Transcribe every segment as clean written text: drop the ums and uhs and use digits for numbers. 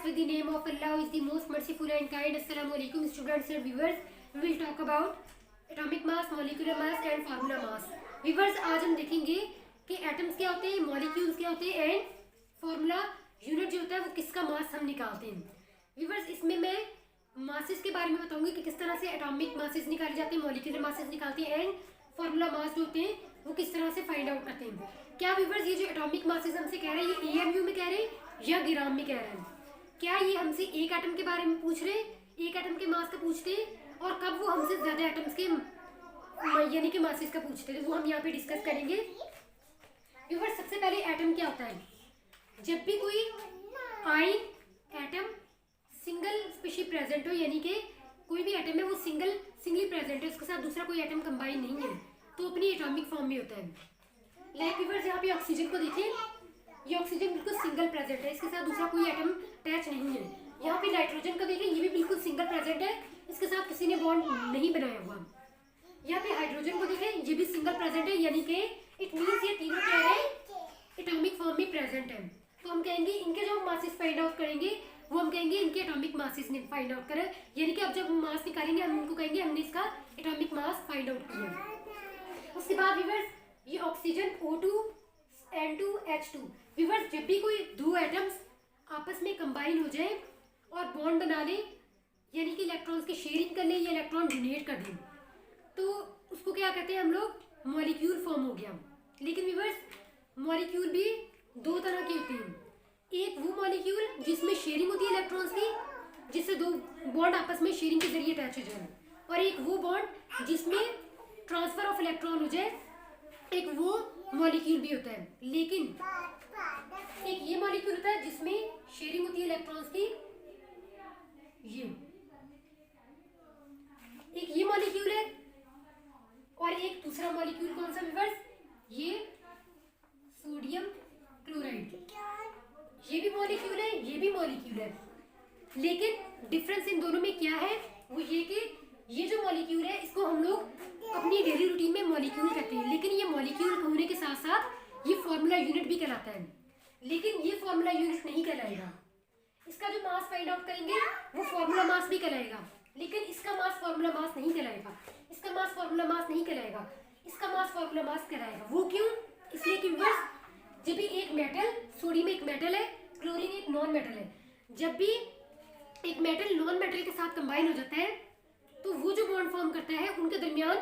with the name of Allah who is the most merciful and kind. Assalamu alaikum students and viewers. We will talk about atomic mass, molecular mass and formula mass. Viewers, आज हम देखेंगे कि atoms क्या होते हैं, molecules क्या होते हैं एंड फॉर्मूला यूनिट जो होता है वो किसका मास हम निकालते हैं. विवर्स, इसमें मैं मासेस के बारे में बताऊंगी कि किस तरह से एटॉमिक मासेस निकाले जाते हैं, मॉलिक्यूलर मासेस निकालते हैं एंड फॉर्मूला मास जो होते हैं वो किस तरह से फाइंड आउट करते हैं. क्या विवर्स, ये जो एटॉमिक मासेस हमसे कह रहे हैं ये AMU में कह रहे हैं या ग्राम में कह रहे हैं? क्या ये हमसे एक एटम के बारे में पूछ रहे हैं, एक एटम के मास का पूछते हैं, और कब वो हमसे ज्यादा एटम्स के यानी कि मासेस का पूछते हैं, तो वो हम यहाँ पे डिस्कस करेंगे. विवर्स, सबसे पहले एटम क्या होता है? जब भी कोई ion atom single species present हो, यानी कि कोई भी एटम है वो सिंगली प्रेजेंट है, उसके साथ दूसरा कोई एटम कंबाइन नहीं है, तो अपनी एटॉमिक फॉर्म में होता है. लाइक विवर्स, यहाँ पे ऑक्सीजन को देखिए, ये ऑक्सीजन बिल्कुल सिंगल प्रेजेंट है, इसके साथ दूसरा कोई एटम अटैच नहीं है. यहाँ पे नाइट्रोजन को देखें, ये भी बिल्कुल सिंगल प्रेजेंट है, इसके साथ किसी ने बॉन्ड नहीं बनाया हुआ. यहाँ पे हाइड्रोजन को देखें, ये भी सिंगल प्रेजेंट है, यानी कि इट मींस ये तीनों क्या है, एटॉमिक फॉर्म में प्रेजेंट है. तो हम कहेंगे इनके जो मासेस फाइंड आउट करेंगे वो हम कहेंगे इनके एटॉमिक मासेस ने फाइंड आउट करें, यानी कि अब जब मास निकालेंगे हम इनको कहेंगे हमने इसका एटॉमिक मास फाइंड आउट किया. उसके बाद विवर्स, ये oxygen O2 N2 H2. Weavers, जब भी कोई दो एटम्स आपस में कंबाइन हो जाए और बॉन्ड बना ले, यानी कि इलेक्ट्रॉन्स की शेयरिंग कर ले या इलेक्ट्रॉन डोनेट कर दें, तो उसको क्या कहते हैं हम लोग, मॉलिक्यूल फॉर्म हो गया. लेकिन विवर्स, मॉलिक्यूल भी दो तरह के होते हैं. एक वो मॉलिक्यूल जिसमें शेयरिंग होती है इलेक्ट्रॉन्स की, जिससे दो बॉन्ड आपस में शेयरिंग के जरिए अटैच हो जाए, और एक वो बॉन्ड जिसमें ट्रांसफर ऑफ इलेक्ट्रॉन हो जाए, एक वो मॉलिक्यूल भी होता है. लेकिन एक ये मॉलिक्यूल होता है जिसमें शेयरिंग होती है इलेक्ट्रॉन्स की, ये मॉलिक्यूल है. और एक दूसरा मॉलिक्यूल कौन सा विवर्स, ये सोडियम क्लोराइड. ये भी मॉलिक्यूल है, ये भी मॉलिक्यूल है. लेकिन डिफरेंस इन दोनों में क्या है, वो ये कि ये जो मॉलिक्यूल है इसको हम लोग अपनी डेली रूटीन में मॉलिक्यूल कहते हैं, लेकिन ये मॉलिक्यूल होने के साथ साथ ये फॉर्मूला यूनिट भी कहलाता है. लेकिन ये फॉर्मूला यूनिट नहीं कहलाएगा. इसका जो मास फाइंड आउट करेंगे वो फॉर्मूला मास भी कहलाएगा, लेकिन इसका मास फॉर्मूला मास नहीं कहलाएगा. इसका मास फॉर्मूला मास नहीं कहलाएगा, इसका मास फॉर्मूला मास कहलाएगा. वो क्यों? इसलिए कि जब भी एक मेटल, सोडियम एक मेटल है, क्लोरीन एक नॉन मेटल है, जब भी एक मेटल नॉन मेटल के साथ कंबाइन हो जाता है तो वो जो बॉन्ड फॉर्म करता है उनके दरमियान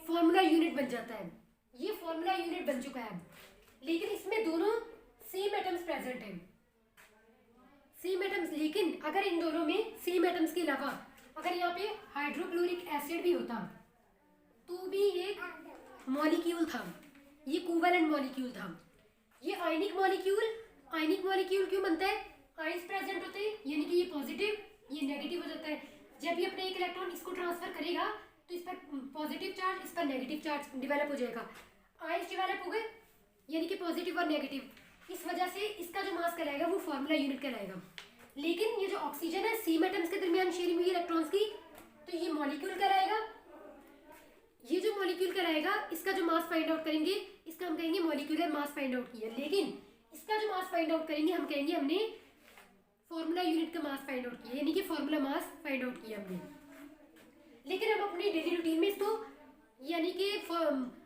फॉर्मूला यूनिट बन जाता है. ये फॉर्मूला यूनिट बन चुका है. लेकिन इसमें दोनों सेम एटम्स प्रेजेंट हैं, सेम एटम्स. लेकिन अगर इन दोनों में सेम एटम्स के अलावा अगर यहाँ पे हाइड्रोक्लोरिक एसिड भी होता तो भी एक मॉलिक्यूल था, ये कोवेलेंट मॉलिक्यूल था. ये आयनिक मॉलिक्यूल क्यों बनता है? आयंस प्रेजेंट होते हैं, यानी कि ये पॉजिटिव ये नेगेटिव हो जाता है. जब ये अपने एक इलेक्ट्रॉन इसको ट्रांसफर करेगा तो इस पर पॉजिटिव चार्ज, इस पर नेगेटिव चार्ज डेवलप हो जाएगा. आयंस डेवलप हो गए, यानी कि पॉजिटिव और नेगेटिव. इस वजह से इसका जो मास कहलाएगा वो फॉर्मूला यूनिट कहलाएगा. लेकिन ये जो ऑक्सीजन है, सेम एटम्स के दरमियान शेयरिंग हुई इलेक्ट्रॉन्स की, तो ये मॉलिक्यूल कहलाएगा. ये जो मॉलिक्यूल कहलाएगा, इसका जो मास फाइंड आउट करेंगे इसका हम कहेंगे मॉलिक्यूलर मास फाइंड आउट किया. लेकिन इसका जो मास फाइंड आउट करेंगे हम कहेंगे हमने फॉर्मूला यूनिट का मास फाइंड आउट किया, यानी कि फॉर्मूला मास फाइंड आउट किया हमने. लेकिन हम अपनी डेली रूटीन में इसको यानी कि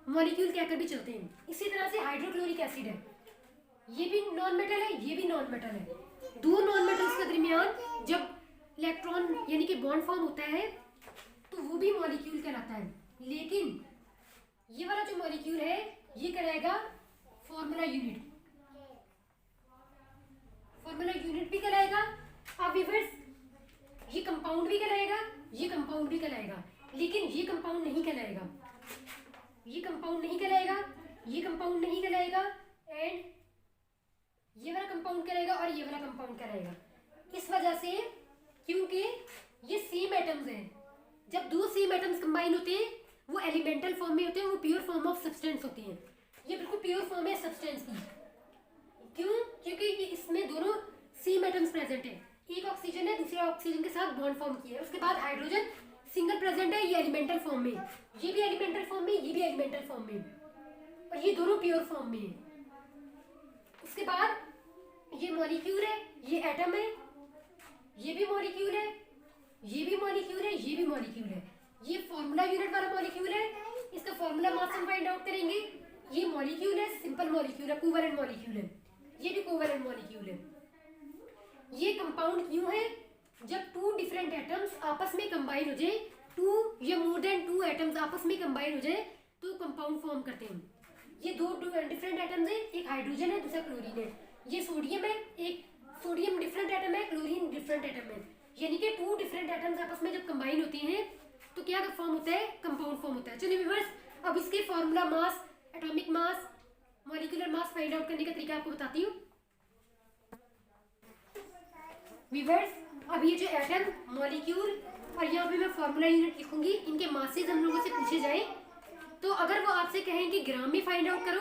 मॉलिक्यूल कहकर भी चलते हैं. इसी तरह से हाइड्रोक्लोरिक एसिड है, ये भी नॉन मेटल है, ये भी नॉन मेटल है. दो नॉन मेटल्स के दरमियान जब इलेक्ट्रॉन यानी कि बॉन्ड फॉर्म होता है तो वो भी मॉलिक्यूल कहलाता है. लेकिन ये वाला जो मॉलिक्यूल है ये कहलाएगा फॉर्मूला यूनिट. फॉर्मूला यूनिट भी कहलाएगा. अब विवर्स, ये कंपाउंड भी कहलाएगा, ये कंपाउंड भी कहलाएगा. लेकिन ये कंपाउंड नहीं कहलाएगा, ये कंपाउंड नहीं कहलाएगा, ये कंपाउंड नहीं कहलाएगा, एंड ये वाला कंपाउंड कहलाएगा और ये वाला कंपाउंड कहलाएगा. इस वजह से क्योंकि ये सेम एटम्स हैं. जब दो सेम एटम्स कंबाइन होते हैं वो एलिमेंटल फॉर्म में होते हैं, वो प्योर फॉर्म ऑफ सब्सटेंस होती है. ये बिल्कुल प्योर फॉर्म है सब्सटेंस की. क्यों? क्योंकि ये इसमें दोनों सेम एटम्स प्रेजेंट है. एक ऑक्सीजन है, दूसरे ऑक्सीजन के साथ बॉन्ड फॉर्म किया है. उसके बाद हाइड्रोजन सिंगल प्रेजेंट है, ये एलिमेंटल फॉर्म में, ये भी एलिमेंटल फॉर्म में, ये भी एलिमेंटल फॉर्म में, और ये दोनों प्योर फॉर्म में है. उसके बाद ये मॉलिक्यूल है, ये एटम है, ये भी मॉलिक्यूल है, ये भी मॉलिक्यूल है, ये भी मॉलिक्यूल है। ये फॉर्मूला यूनिट वाला मॉलिक्यूल है, इसका फॉर्मूला मास हम फाइंड आउट करेंगे। ये मॉलिक्यूल है, सिंपल मॉलिक्यूल है, कोवेलेंट मॉलिक्यूल है। ये भी कोवेलेंट मॉलिक्यूल है। ये कंपाउंड क्यों है? जब टू डिफरेंट एटम्स आपस में कंबाइन हो जाए, टू या मोर देन टू एटम्स आपस में कंबाइन हो जाए तो कंपाउंड फॉर्म करते हैं। ये दो डिफरेंट एटम्स है, एक हाइड्रोजन है, दूसरा क्लोरीन है। ये सोडियम है, एक सोडियम डिफरेंट एटम है, क्लोरीन डिफरेंट एटम है। यानी कि टू डिफरेंट एटम्स आपस में जब कंबाइन होते हैं तो क्या फॉर्म होता है? कंपाउंड फॉर्म होता है। चलिए व्यूअर्स, अब इसके formula mass, atomic mass, molecular mass find out करने का तरीका आपको बताती हूँ। व्यूअर्स, अब ये जो एटम, मॉलिक्यूल और यहाँ पे मैं फॉर्मूला यूनिट लिखूंगी, इनके मासेस हम लोगों से पूछे जाए तो अगर वो आपसे कहें कि ग्राम में फाइंड आउट करो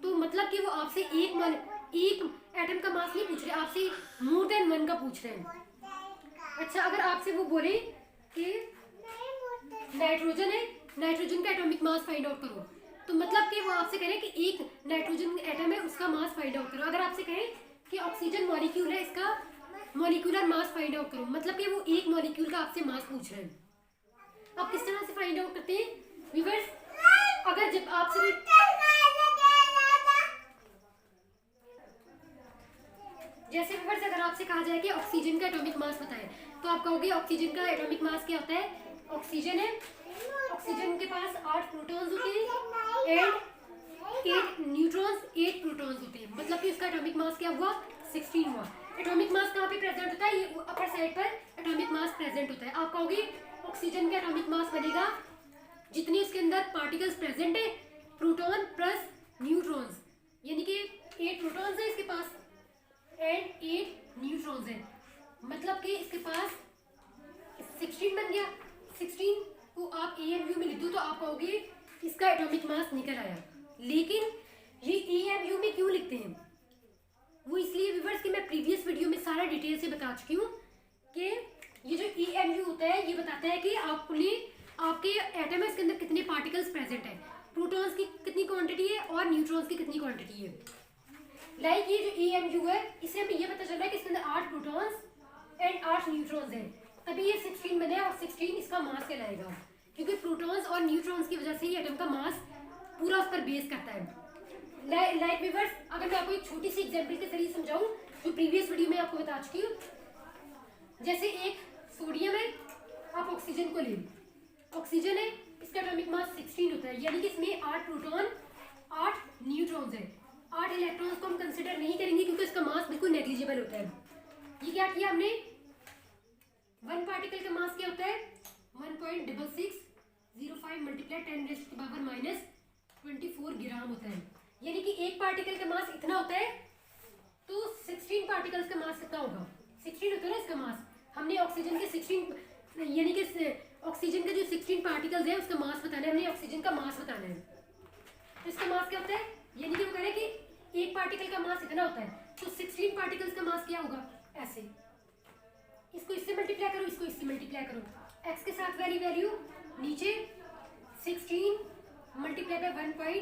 तो मतलब कि वो आपसे एक एटम का मास नहीं पूछ रहे, आपसे मोर देन वन का पूछ रहे हैं। अच्छा, अगर आपसे वो बोले कि नाइट्रोजन है, नाइट्रोजन का एटॉमिक मास फाइंड आउट करो तो मतलब कि वो आपसे कह रहे हैं कि एक नाइट्रोजन एटम है उसका मास फाइंड आउट करो। अगर आपसे कहें कि ऑक्सीजन मॉलिक्यूल है, इसका मॉलिक्यूलर मास फाइंड आउट करो, मतलब कि वो एक मॉलिक्यूल का आपसे मास पूछ रहे हैं। अब किस तरह से फाइंड आउट करते हैं व्यूअर्स? अगर जब आपसे जैसे व्यूअर्स, अगर आपसे कहा जाए कि ऑक्सीजन का एटॉमिक मास बताएं तो आप कहोगे ऑक्सीजन का एटॉमिक मास क्या होता है? ऑक्सीजन है, ऑक्सीजन के पास 8 प्रोटॉन्स होते हैं एंड 8 न्यूट्रॉन्स, 8 प्रोटॉन्स होते हैं, मतलब कि उसका एटॉमिक मास क्या हुआ? 16 हुआ। एटॉमिक मास कहाँ पे प्रेजेंट होता है? ये अपर साइड पर एटॉमिक मास प्रेजेंट होता है। आप कहोगे ऑक्सीजन का एटॉमिक मास बनेगा जितनी उसके अंदर पार्टिकल्स प्रेजेंट है, प्रोटॉन प्लस न्यूट्रॉन्स, यानी कि 8 प्रोटॉन्स है इसके पास एंड 8 न्यूट्रॉन्स है, मतलब कि इसके पास 16 बन गया। 16 को आप AMU में लिख दो तो आप कहोगे इसका एटॉमिक मास निकल आया। लेकिन ये AMU में क्यों लिखते हैं? वो इसलिए व्यूअर्स कि मैं प्रीवियस वीडियो में सारा डिटेल से बता चुकी हूँ कि ये जो AMU होता है ये बताता है कि आपके एटम है इसके अंदर कितने पार्टिकल्स प्रेजेंट है, प्रोटॉन्स की कितनी क्वांटिटी है और न्यूट्रॉन्स की कितनी क्वांटिटी है। लाइक ये जो AMU है इसे हमें ये पता चल रहा है कि इसके अंदर 8 प्रोटॉन्स एंड 8 न्यूट्रॉन्स हैं, तभी ये 16 बने और 16 इसका मास कहलाएगा, क्योंकि प्रोटॉन्स और न्यूट्रॉन्स की वजह से ये एटम का मास पूरा उस पर बेस करता है। लाइक व्यूअर्स, अगर मैं आपको एक छोटी सी एग्जांपल के जरिए समझाऊं जो प्रीवियस वीडियो में आपको बता चुकी हूँ। जैसे एक सोडियम है, आप ऑक्सीजन को लें, ऑक्सीजन है, इसका एटॉमिक मास 16 होता है, यानी कि इसमें 8 प्रोटॉन 8 न्यूट्रॉन्स है। 8 इलेक्ट्रॉन्स को हम कंसिडर नहीं करेंगे क्योंकि इसका मास बिल्कुल नेग्लिजिबल होता है। ये क्या किया हमने? वन पार्टिकल का मास क्या होता है? 1.6605 मल्टीप्लाई 10⁻⁻24 ग्राम होता है, यानी कि एक पार्टिकल का मास इतना होता है तो 16 पार्टिकल्स का मास कितना होगा? 16 होता है ना इसका मास। हमने ऑक्सीजन के 16 यानी कि ऑक्सीजन के जो 16 पार्टिकल्स है उसका मास बताना है, हमने ऑक्सीजन का मास बताना है। तो इसका मास क्या होता है? यानी कि वो कह रहे हैं कि एक पार्टिकल का मास इतना होता है तो 16 पार्टिकल्स का मास क्या होगा? ऐसे, इसको इससे मल्टीप्लाई करो, इसको इससे मल्टीप्लाई करो, x के साथ वैल्यू नीचे 16 मल्टीप्लाई बाय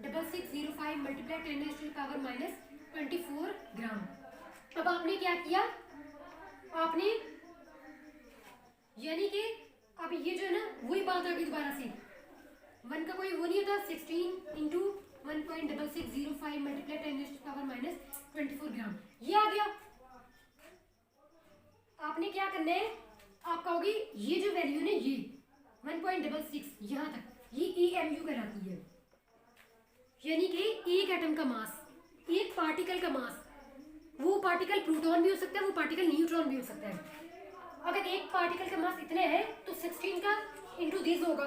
1.6605 मल्टीप्लाई 10⁻⁻24 ग्राम। अब आपने क्या किया? आपने यानी कि अब ये जो है ना वही बात आ गई दोबारा से, वन का कोई वो नहीं होता, 16 इंटू 1.6605 मल्टीप्लाई 10⁻⁻24 ग्राम, ये आ गया। आपने क्या करना है? आप कहोगे ये जो वैल्यू है ये 1.66 यहाँ तक, ये AMU कहलाती है, यानी कि एक एटम का मास, एक पार्टिकल का मास। वो पार्टिकल प्रोटॉन भी हो सकता है, वो पार्टिकल न्यूट्रॉन भी हो सकता है। अगर एक पार्टिकल का मास इतना है तो 16 का इंटू दिस होगा,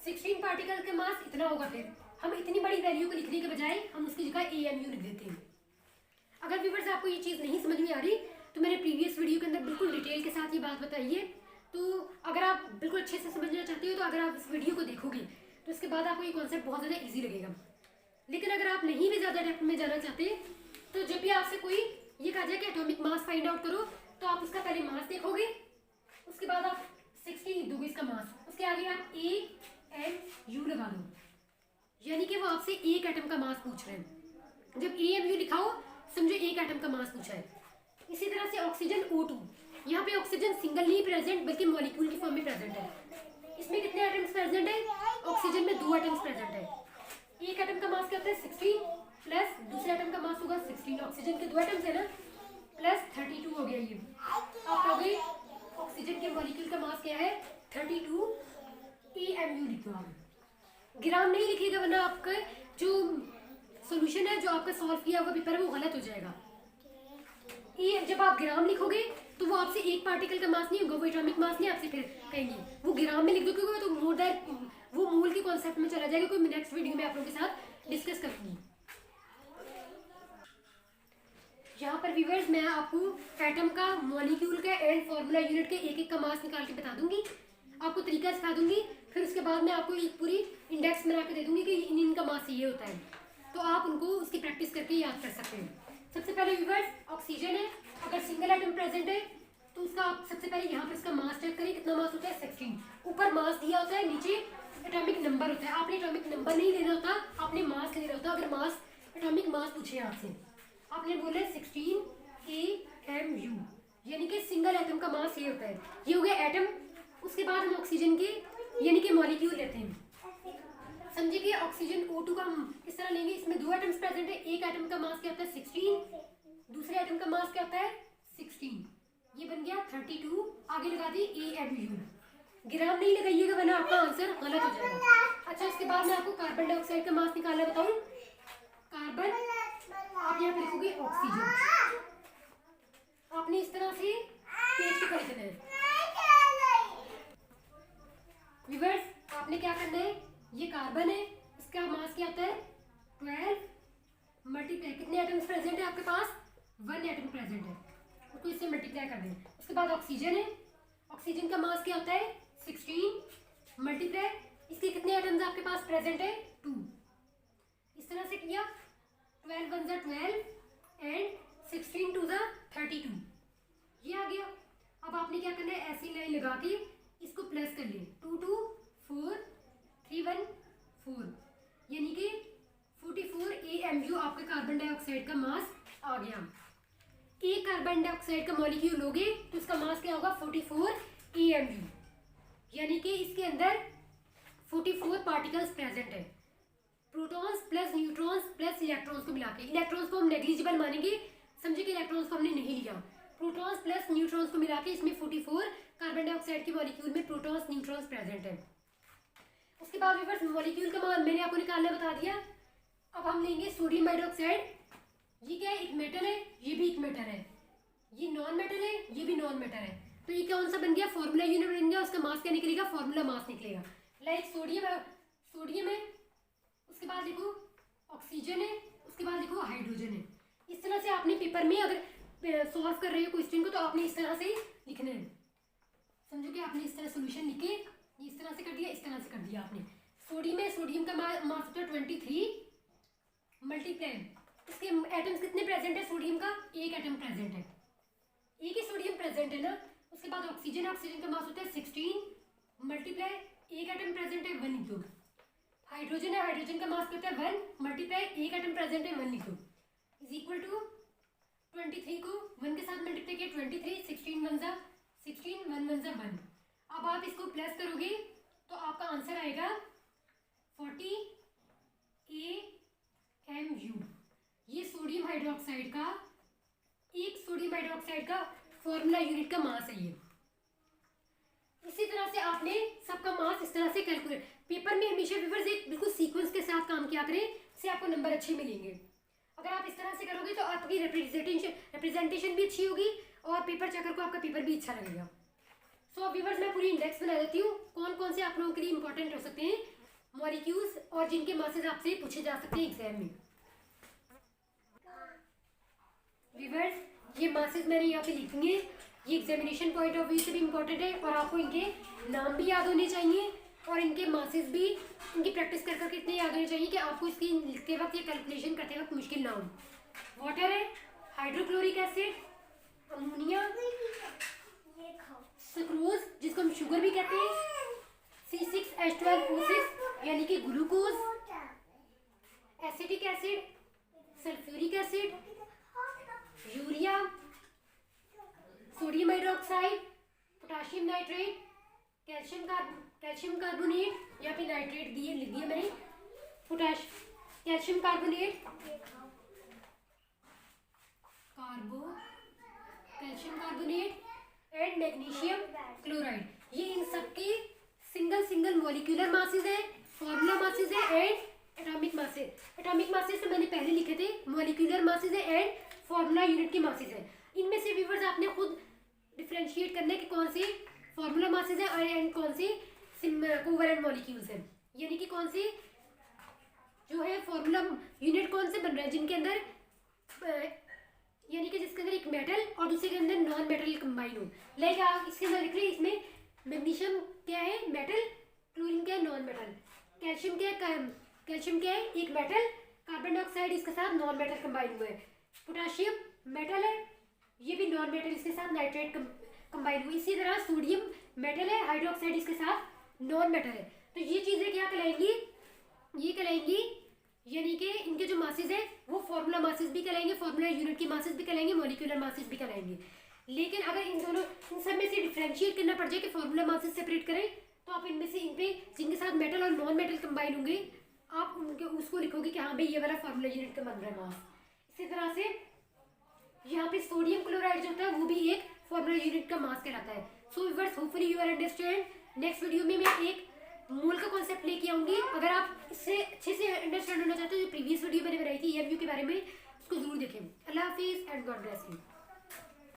16 पार्टिकल का मास इतना होगा। फिर हम इतनी बड़ी वैल्यू को लिखने के बजाय हम उसकी जगह AMU लिख देते हैं। अगर व्यूअर्स आपको ये चीज़ नहीं समझ में आ रही तो मैंने प्रीवियस वीडियो के अंदर बिल्कुल डिटेल के साथ ये बात बताई है, तो अगर आप बिल्कुल अच्छे से समझना चाहते हो तो अगर आप इस वीडियो को देखोगे तो इसके बाद आपको ये कॉन्सेप्ट बहुत ज़्यादा ईजी लगेगा। लेकिन अगर आप नहीं भी ज़्यादा डेप्थ में जाना चाहते तो जब भी आपसे कोई ये कहा जाए कि एटॉमिक मास फाइंड आउट करो तो आप उसका पहले मास देखोगे, उसके बाद आप 16 लिख दोगे इसका मास, उसके आगे आप AMU लगा दो, यानी कि वो आपसे एक एटम का मास पूछ रहे हैं। जब AMU लिखाओ समझो एक एटम का मास पूछा है। इसी तरह से ऑक्सीजन O2, यहाँ पे ऑक्सीजन सिंगल नहीं प्रेजेंट बल्कि मॉलिक्यूल की फॉर्म में प्रेजेंट है। इसमें कितने एटम्स प्रेजेंट है? ऑक्सीजन में 2 एटम्स प्रेजेंट है। एक एटम का मास क्या होता है? 16 प्लस दूसरे एटम का मास होगा 16, ऑक्सीजन के 2 एटम्स है ना, प्लस 32 हो गया। ये आप कहोगे ऑक्सीजन के मॉलिक्यूल का मास क्या है? 32 AMU लिखो आप, ग्राम नहीं लिखिएगा वरना आपका जो सॉल्यूशन है जो आपका सॉल्व किया हुआ पेपर है वो गलत हो जाएगा। ये जब आप ग्राम लिखोगे तो वो आपसे एक पार्टिकल का मास नहीं होगा, वो एटॉमिक मास नहीं आपसे फिर कहेंगे, वो ग्राम में लिख दो क्योंकि तो मोर दैट वो मूल के कॉन्सेप्ट में चला जाएगा, कोई नेक्स्ट वीडियो में आप लोगों के साथ डिस्कस करूंगी। यहाँ पर व्यूअर्स मैं आपको एटम का, मॉलिक्यूल का एंड फॉर्मूला यूनिट के एक एक का मास निकाल के बता दूंगी, आपको तरीका सिखा दूंगी, फिर उसके बाद मैं आपको एक पूरी इंडेक्स बना के दे दूंगी कि इनका मास ये होता है, तो आप उनको उसकी प्रैक्टिस करके याद कर सकते हैं। सबसे पहले व्यूअर्स ऑक्सीजन है, अगर सिंगल एटम प्रेजेंट है तो उसका आप सबसे पहले यहाँ पर इसका मास चेक करें, कितना मास होता है? 16। ऊपर मास दिया होता है, नीचे एटॉमिक नंबर होता है। आपने एटॉमिक नंबर नहीं लेना होता, आपने मास लेना होता। अगर मास एटॉमिक मास पूछे आपसे, आपने बोला 16 AMU, यानी कि सिंगल एटम का मास ये होता है। ये हो गया एटम। उसके बाद हम ऑक्सीजन के यानी कि मॉलिक्यूल लेते हैं। समझिए कि ऑक्सीजन O2 का हम इस तरह लेंगे, इसमें 2 एटम्स प्रेजेंट है। एक एटम का मास क्या होता है? 16, दूसरे एटम का मास क्या होता है? 16। ये बन गया 32, आगे लगा दी AMU, ग्राम नहीं लगाइएगा वरना आपका आंसर गलत हो जाएगा। अच्छा, इसके बाद मैं आपको कार्बन डाइऑक्साइड का मास निकालना बताऊं। कार्बन, आप यहाँ पे लिखोगे ऑक्सीजन, आपने इस तरह से पेज पे कर देना है। व्यूअर्स आपने क्या करना है, ये कार्बन है, इसका मास क्या होता है? 12 मल्टीप्लाई, कितने एटम्स प्रेजेंट है आपके पास? 1 एटम प्रेजेंट है, उसको इससे मल्टीप्लाई कर दें। उसके बाद ऑक्सीजन है, ऑक्सीजन का मास क्या होता है? 16 मल्टीप्लाई, इसके कितने एटम्स आपके पास प्रेजेंट है? 2। इस तरह से किया, 12 1 ज़ा 12 एंड 16 2 ज़ा 32, ये आ गया। अब आपने क्या करना है, ऐसी लाइन लगा के इसको प्लस कर ले, 2 2 4 3 1 4, यानी कि 44 AMU आपका कार्बन डाइऑक्साइड का मास आ गया। एक कार्बन डाइऑक्साइड का मॉलिक्यूल लोगे तो इसका मास क्या होगा? 44 AMU, यानी कि इसके अंदर 44 पार्टिकल्स प्रेजेंट है, protons plus neutrons plus electrons को मिला के। इलेक्ट्रॉन्स को हम नेग्लिजिबल मानेंगे, समझे कि इलेक्ट्रॉन्स को हमने नहीं लिया। प्रोटॉन्स प्लस न्यूट्रॉन्स को मिला के इसमें 44 कार्बन डाइऑक्साइड के मॉलिक्यूल में प्रोटॉन्स न्यूट्रॉन्स प्रेजेंट है। उसके बाद व्यूअर्स मॉलिक्यूल का मान मैंने आपको निकालना बता दिया। अब हम लेंगे सोडियम हाइड्रोक्साइड। ये क्या है? एक मेटल है, ये भी एक मेटल है, ये नॉन मेटल है, ये भी नॉन मेटल है, तो ये कौन सा बन गया? फॉर्मूला यूनिट बन गया, उसका मास क्या निकलेगा? फॉर्मूला मास निकलेगा। लाइक सोडियम है, सोडियम है, उसके बाद लिखो ऑक्सीजन है, उसके बाद लिखो हाइड्रोजन है। इस तरह से आपने पेपर में अगर सॉल्व कर रहे हो क्वेश्चन को तो आपने इस तरह से लिखना है। समझो कि आपने इस तरह सोल्यूशन लिखे, ये इस तरह से कर दिया, इस तरह से कर दिया आपने। सोडियम है, सोडियम का मास होता है 23 मल्टीप्लाई, इसके एटम्स कितने प्रेजेंट है? सोडियम का एक एटम प्रेजेंट है, एक ही सोडियम प्रेजेंट है ना। उसके बाद ऑक्सीजन, ऑक्सीजन का मास होता है 16 मल्टीप्लाई, एक एटम प्रेजेंट है 1 लिख दो। हाइड्रोजन है, हाइड्रोजन का मास होता है 1 मल्टीप्लाई, एक एटम प्रेजेंट है 1 लिख दो, इज इक्वल टू 23 को 1 के साथ मल्टीप्लाई किया 23, 16 1 ज़ा 16 1 1 ज़ा 1। अब आप इसको प्लस करोगे तो आपका आंसर आएगा 40 AMU। ये सोडियम हाइड्रोक्साइड का, एक सोडियम हाइड्रोक्साइड का फॉर्मूला यूनिट का मास है ये। इसी तरह से आपने सबका मास इस तरह से कैलकुलेट, पेपर में हमेशा व्यूअर्स एक बिल्कुल सीक्वेंस के साथ काम किया करें, इससे आपको नंबर अच्छे मिलेंगे। अगर आप इस तरह से करोगे तो आपकी रिप्रेजेंटेशन भी अच्छी होगी और पेपर चेकर को आपका पेपर भी अच्छा लगेगा। सो व्यूअर्स मैं पूरी इंडेक्स बना देती हूँ, कौन कौन से आप लोगों के लिए इंपॉर्टेंट हो सकते हैं मॉलिक्यूल्स और जिनके मासेस आपसे पूछे जा सकते हैं एग्जाम में। व्यूअर्स ये मासेस मैंने यहाँ पे लिख दिए, ये एग्जामिनेशन पॉइंट ऑफ व्यू से भी इम्पोर्टेंट है और आपको इनके नाम भी याद होने चाहिए और इनके मासेस भी, इनकी प्रैक्टिस कर करके इतने याद होने चाहिए कि आपको इसकी लिखते वक्त या कैलकुलेशन करते वक्त मुश्किल ना हो। वाटर है, हाइड्रोक्लोरिक एसिड, अमोनिया, सुक्रोज जिसको हम शुगर भी कहते हैं, C6H12O6 यानी कि glucose, acetic acid, sulphuric acid, urea, nitrate, calcium carbonate, यहाँ पे नाइट्रेट दिए लिख दिया मैंने, calcium carbonate, calcium carbonate and magnesium chloride, ये इन सबके सिंगल मॉलिक्यूलर मासेस है, फॉर्मूला मासेस है and atomic masses. Atomic masses तो मैंने पहले लिखे थे, मॉलिक्यूलर मासेस है एंड फॉर्मूला यूनिट के मासेस है। इनमें से व्यूअर्स आपने खुद डिफरेंशिएट करना है कि कौन से फॉर्मूला मासेस है एंड कौन से कोवैलेंट मॉलिक्यूल्स है, यानी कि कौन से जो है फॉर्मूला यूनिट कौन से बन रहा है जिनके अंदर यानी कि जिसके अंदर एक मेटल और दूसरे के अंदर नॉन मेटल कंबाइन हो। लाइक आप इसके अंदर लिख रहे हैं, इसमें मैग्नीशियम क्या है मेटल, क्लोरीन क्या है नॉन मेटल, कैल्शियम क्या है एक मेटल, कार्बन डाइऑक्साइड इसके साथ नॉन मेटल कंबाइन हुआ है, पोटेशियम मेटल है, ये भी नॉन मेटल इसके साथ नाइट्रेट कंबाइन हुई। इसी तरह सोडियम मेटल है, हाइड्रोक्साइड इसके साथ नॉन मेटल है। तो ये चीज़ें क्या कहलाएंगी, ये कहलाएंगी यानी कि इनके जो मासेस है वो फॉर्मूला मासेस भी कहलाएंगे, फॉर्मूला यूनिट की मासेस भी कहलाएंगे, मॉलिक्यूलर मासेस भी कहलाएंगे। लेकिन अगर इन दोनों इन सब में से डिफरेंशिएट करना पड़ जाए कि फॉर्मूला मासेस सेपरेट करें, तो आप इनमें से इन पे जिनके साथ मेटल और नॉन मेटल कंबाइन होंगे आप उनके उसको लिखोगे कि हाँ भाई ये वाला फॉर्मूला यूनिट का बन रहा है मास। इसी तरह से यहाँ पे सोडियम क्लोराइड जो होता है वो भी एक फॉर्मूला यूनिट का मास कहलाता है। So viewers hopefully you are understand. Next video में मैं एक मोल का कॉन्सेप्ट लेके आऊंगी। अगर आप इससे अच्छे से अंडरस्टैंड होना चाहते हो, जो प्रीवियस वीडियो मैंने बनाई थी EMU के बारे में, उसको जरूर देखें। अल्लाह हाफिज़ एंड गॉड ब्लेस यू।